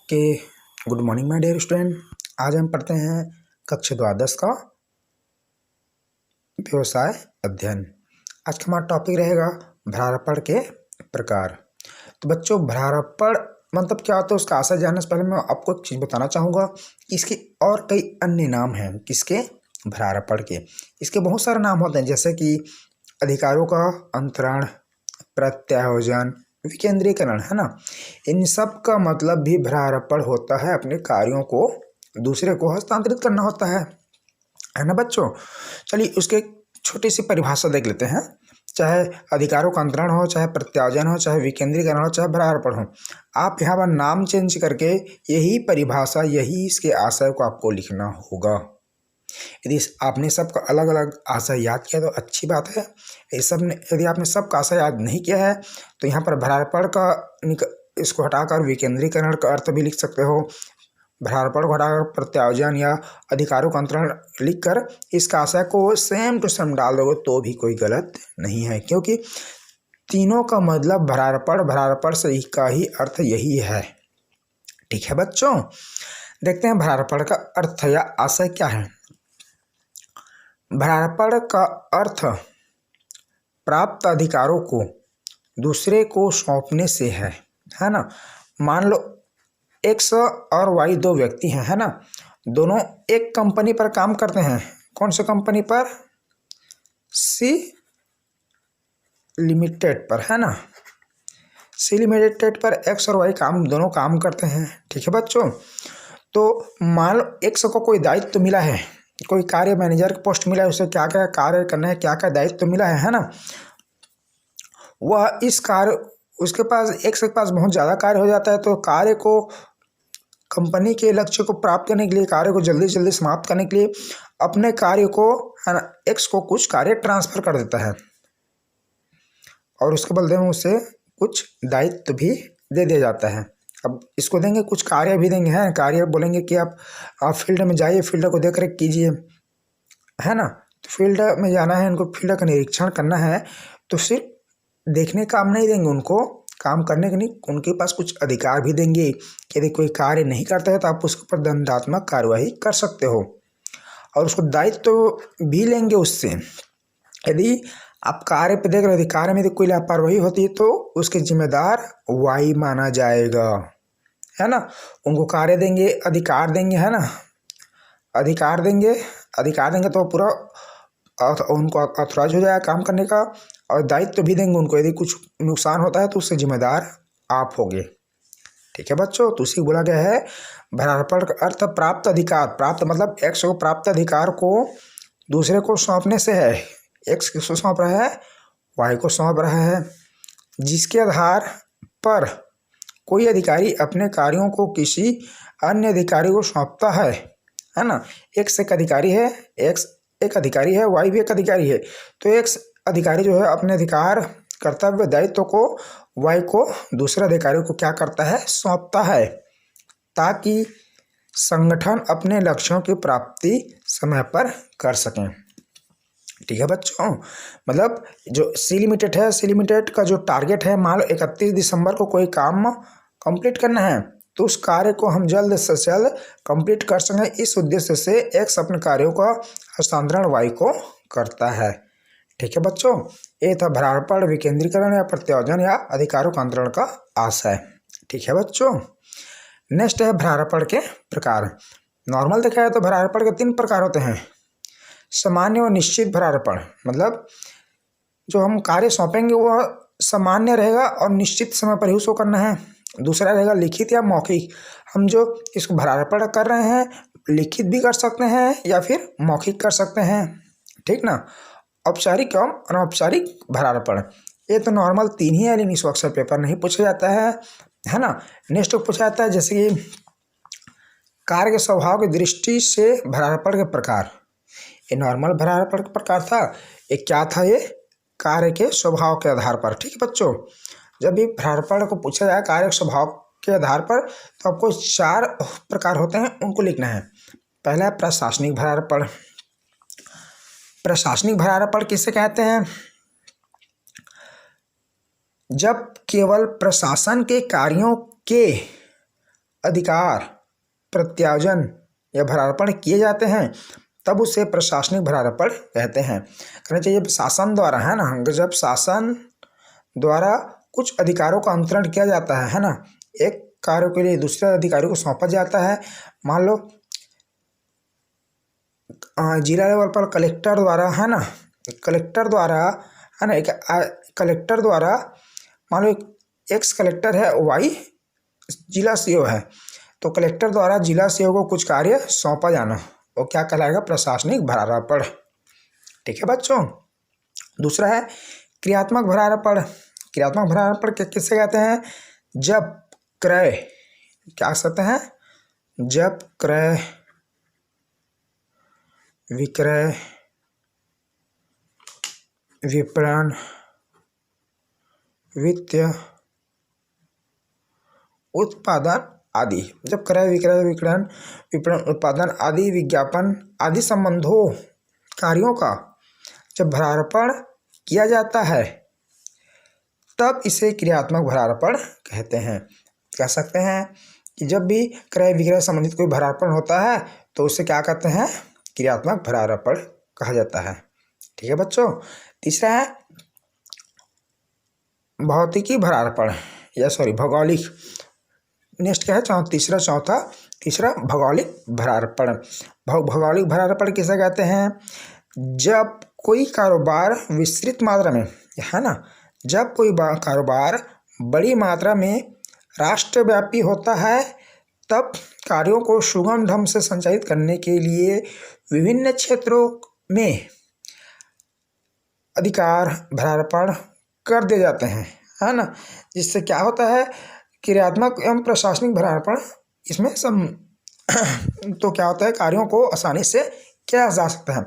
Okay. Good morning my dear student. आज हम पढ़ते हैं कक्षा द्वादश का व्यवसाय अध्ययन। आज का हमारा टॉपिक रहेगा भ्रारपण के प्रकार। तो बच्चों, भ्रारपण मतलब क्या होता है उसका आशय जानने से पहले मैं आपको एक चीज़ बताना चाहूँगा। इसके और कई अन्य नाम हैं। किसके? भ्रारपण के। इसके बहुत सारे नाम होते हैं, जैसे कि अधिकारों का अंतरण, प्रत्यायोजन, विकेंद्रीकरण, है ना। इन सब का मतलब भी भ्रारपण होता है। अपने कार्यों को दूसरे को हस्तांतरित करना होता है ना बच्चों। चलिए उसके छोटी सी परिभाषा देख लेते हैं। चाहे अधिकारों का अंतरण हो, चाहे प्रत्यायोजन हो, चाहे विकेंद्रीकरण हो, चाहे भ्रारपण हो, आप यहाँ पर नाम चेंज करके यही परिभाषा, यही इसके आशय को आपको लिखना होगा। यदि आपने सबका अलग अलग आशय याद किया तो अच्छी बात है। यदि आपने सबका आशय याद नहीं किया है तो यहाँ पर भ्रारपण का इसको हटाकर विकेंद्रीकरण का अर्थ भी लिख सकते हो। भ्रारपण को हटाकर प्रत्यायोजन या अधिकारों का अंतरण लिखकर इसका आशय को सेम टू सेम डाल दोगे तो भी कोई गलत नहीं है, क्योंकि तीनों का मतलब भ्रारपण से का ही अर्थ यही है। ठीक है बच्चों, देखते हैं भ्रारपण का अर्थ या आशय क्या है। भ्रारपण का अर्थ प्राप्त अधिकारों को दूसरे को सौंपने से है ना। मान लो एक्स और वाई दो व्यक्ति हैं, है ना। दोनों एक कंपनी पर काम करते हैं। कौन सी कंपनी पर? सी लिमिटेड पर, है ना। सी लिमिटेड पर एक्स और वाई दोनों काम करते हैं। ठीक है बच्चों, तो मान लो एक्स को कोई दायित्व मिला है, कोई कार्य मैनेजर की पोस्ट मिला है, उसे क्या क्या कार्य करना है, क्या क्या दायित्व मिला है ना। वह इस कार्य उसके पास एक्स के पास बहुत ज़्यादा कार्य हो जाता है, तो कार्य को कंपनी के लक्ष्य को प्राप्त करने के लिए, कार्य को जल्दी जल्दी समाप्त करने के लिए अपने कार्य को, है ना, एक्स को कुछ कार्य ट्रांसफर कर देता है और उसके बदले में उसे कुछ दायित्व भी दे दिया जाता है। अब इसको देंगे, कुछ कार्य भी देंगे, हैं कार्य बोलेंगे कि आप फील्ड में जाइए, फील्ड को देख रेख कीजिए, है ना। तो फील्ड में जाना है, उनको फील्ड का निरीक्षण करना है, तो सिर्फ देखने काम नहीं देंगे, उनको काम करने के नहीं, उनके पास कुछ अधिकार भी देंगे कि यदि कोई कार्य नहीं करता है तो आप उसके ऊपर दंडात्मक कार्यवाही कर सकते हो और उसको दायित्व तो भी लेंगे उससे। यदि आप कार्य पे देख रहे हो, यदि कार्य में यदि कोई लापरवाही होती है तो उसके जिम्मेदार वाई माना जाएगा, है ना। उनको कार्य देंगे, अधिकार देंगे, है ना। अधिकार देंगे तो पूरा उनको ऑथराइज हो जाएगा काम करने का, और दायित्व भी देंगे उनको। यदि कुछ नुकसान होता है तो उससे जिम्मेदार आप होगे। ठीक है बच्चों, तो उसी बोला गया है भ्रारपण का अर्थ प्राप्त अधिकार। प्राप्त मतलब एक्स को प्राप्त अधिकार को दूसरे को सौंपने से है। एक्स किसको सौंप रहा है? वाई को सौंप रहा है, जिसके आधार पर कोई अधिकारी अपने कार्यों को किसी अन्य अधिकारी को सौंपता है ना। एक्स एक अधिकारी है, एक्स एक अधिकारी है, वाई भी एक अधिकारी है। तो एक्स अधिकारी जो है अपने अधिकार कर्तव्य दायित्व को वाई को दूसरे अधिकारी को क्या करता है? सौंपता है, ताकि संगठन अपने लक्ष्यों की प्राप्ति समय पर कर सकें। ठीक है बच्चों, मतलब जो सी लिमिटेड है, सी लिमिटेड का जो टारगेट है, मान लो 31 दिसंबर को कोई काम कंप्लीट करना है, तो उस कार्य को हम जल्द से जल्द कंप्लीट कर सकें, इस उद्देश्य से एक्स अपने कार्यों का हस्तांतरण वाई को करता है। ठीक है बच्चों, ये था भ्रारपण, विकेंद्रीकरण या प्रत्यायोजन या अधिकारों का अंतरण का आशय। ठीक है बच्चों, नेक्स्ट है भ्रारपण के प्रकार। नॉर्मल देखा है तो भ्रारपण के 3 प्रकार होते हैं। सामान्य और निश्चित भ्रारपण, मतलब जो हम कार्य सौंपेंगे वह सामान्य रहेगा और निश्चित समय पर ही उसको करना है। दूसरा रहेगा लिखित या मौखिक। हम जो इसको भ्रारपण कर रहे हैं, लिखित भी कर सकते हैं या फिर मौखिक कर सकते हैं, ठीक ना। औपचारिक एवं अनौपचारिक भ्रारपण, ये तो नॉर्मल 3 ही है, लेकिन इसको अक्सर पेपर नहीं पूछा जाता है ना। नेक्स्ट पूछा जाता है जैसे कि कार्य के स्वभाव की दृष्टि से भ्रारपण के प्रकार। ये नॉर्मल भ्रारपण का प्रकार था। ये क्या था? ये कार्य के स्वभाव के आधार पर। ठीक है बच्चों, जब भी भ्रारपण को पूछा जाए कार्य के स्वभाव के आधार पर, तो आपको 4 प्रकार होते हैं, उनको लिखना है। पहला है प्रशासनिक भ्रारपण। प्रशासनिक भ्रारपण किसे कहते हैं? जब केवल प्रशासन के कार्यों के अधिकार प्रत्यायोजन या भरारपण किए जाते हैं तब उसे प्रशासनिक भरारपण कहते हैं। कहना चाहिए शासन द्वारा, है ना, जब शासन द्वारा कुछ अधिकारों का अंतरण किया जाता है ना, एक कार्य के लिए दूसरे अधिकारी को सौंपा जाता है। मान लो जिला लेवल पर कलेक्टर द्वारा, है ना, कलेक्टर द्वारा, है ना, एक कलेक्टर द्वारा मान लो एक्स कलेक्टर है, वाई जिला सीओ है, तो कलेक्टर द्वारा जिला सीओ को कुछ कार्य सौंपा जाना वो क्या कहलाएगा? प्रशासनिक भरारपण। ठीक है बच्चों। दूसरा है क्रियात्मक भरारपण। क्रियात्मक भरारपण किससे कहते हैं? जब क्रय, क्या कहते हैं? जब क्रय, विक्रय, विपणन, वित्तीय, उत्पादन आदि, जब क्रय विक्रय विपणन विपणन उत्पादन आदि विज्ञापन आदि संबंधों कार्यों का जब भरारपण किया जाता है तब इसे क्रियात्मक भरारपण कहते हैं। कह सकते हैं कि जब भी क्रय विक्रय संबंधित कोई भरारपण होता है तो उसे क्या कहते हैं? क्रियात्मक भरारपण कहा जाता है। ठीक है बच्चों। तीसरा है भौतिकी भरारपण या भौगोलिक। नेक्स्ट क्या है? तीसरा भौगोलिक भरारपण। भौगोलिक भरारपण किसे कहते हैं? जब कोई कारोबार विस्तृत मात्रा में, है ना, जब कोई कारोबार बड़ी मात्रा में राष्ट्रव्यापी होता है तब कार्यों को सुगम ढंग से संचालित करने के लिए विभिन्न क्षेत्रों में अधिकार भरारपण कर दिए जाते हैं, है ना, जिससे क्या होता है? क्रियात्मक एवं प्रशासनिक भरारपण इसमें तो क्या होता है? कार्यों को आसानी से किया जा सकता है।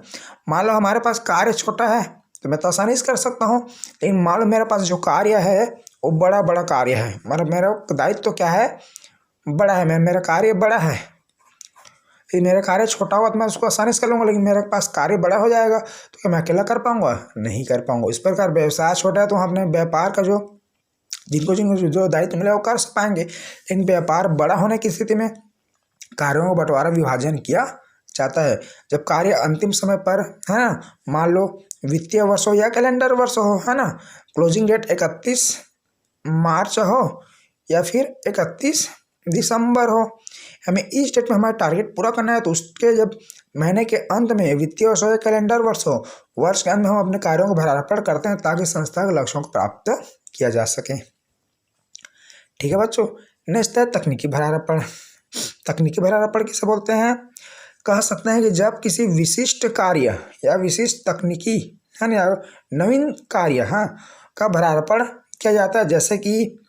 मान लो हमारे पास कार्य छोटा है तो मैं तो आसानी से कर सकता हूँ, लेकिन मान लो मेरे पास जो कार्य है वो बड़ा बड़ा कार्य है, मतलब मेरा दायित्व तो क्या है? बड़ा है, मेरा कार्य बड़ा है। यदि मेरा कार्य छोटा हुआ तो मैं उसको आसानी से कर लूँगा, लेकिन मेरे पास कार्य बड़ा हो जाएगा तो क्या मैं अकेला कर पाऊँगा? नहीं कर पाऊँगा। इस प्रकार व्यवसाय छोटा है तो हम अपने व्यापार का जिनको जो दायित्व मिला वो कर पाएंगे, लेकिन व्यापार बड़ा होने की स्थिति में कार्यों को बंटवारा विभाजन किया जाता है। जब कार्य अंतिम समय पर, है ना, मान लो वित्तीय वर्ष हो या कैलेंडर वर्ष हो, है ना, क्लोजिंग डेट 31 मार्च हो या फिर 31 दिसंबर हो, हमें इस डेट में हमारा टारगेट पूरा करना है तो उसके जब महीने के अंत में वित्तीय वर्ष हो या कैलेंडर वर्ष हो, वर्ष के अंत में हम अपने कार्यों को भरारपण करते हैं ताकि संस्था के लक्ष्यों को प्राप्त किया जा सके। ठीक है बच्चों। नेक्स्ट है तकनीकी भरारपण। तकनीकी भरारपण किसे बोलते हैं? कह सकते हैं कि जब किसी विशिष्ट कार्य या विशिष्ट तकनीकी, है ना, नवीन कार्य, हाँ, का भरारपण किया जाता है, जैसे कि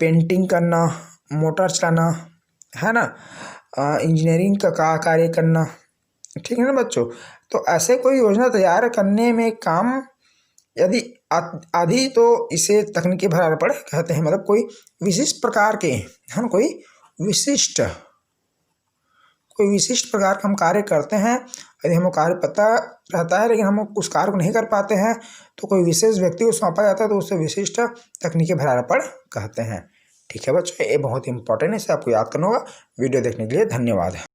पेंटिंग करना, मोटर चलाना, है ना, इंजीनियरिंग का कार्य करना। ठीक है ना बच्चों। तो ऐसे कोई योजना तैयार करने में काम यदि आदि तो इसे तकनीकी भरारपण कहते हैं। मतलब कोई विशिष्ट प्रकार के, हम कोई विशिष्ट प्रकार का हम कार्य करते हैं, यदि हमें कार्य पता रहता है लेकिन हम उस कार्य को नहीं कर पाते हैं तो कोई विशेष व्यक्ति को सौंपा जाता है तो उसे विशिष्ट तकनीकी भरारपण कहते हैं। ठीक है बच्चों, ये बहुत इंपॉर्टेंट है, इसे आपको याद करना होगा। वीडियो देखने के लिए धन्यवाद।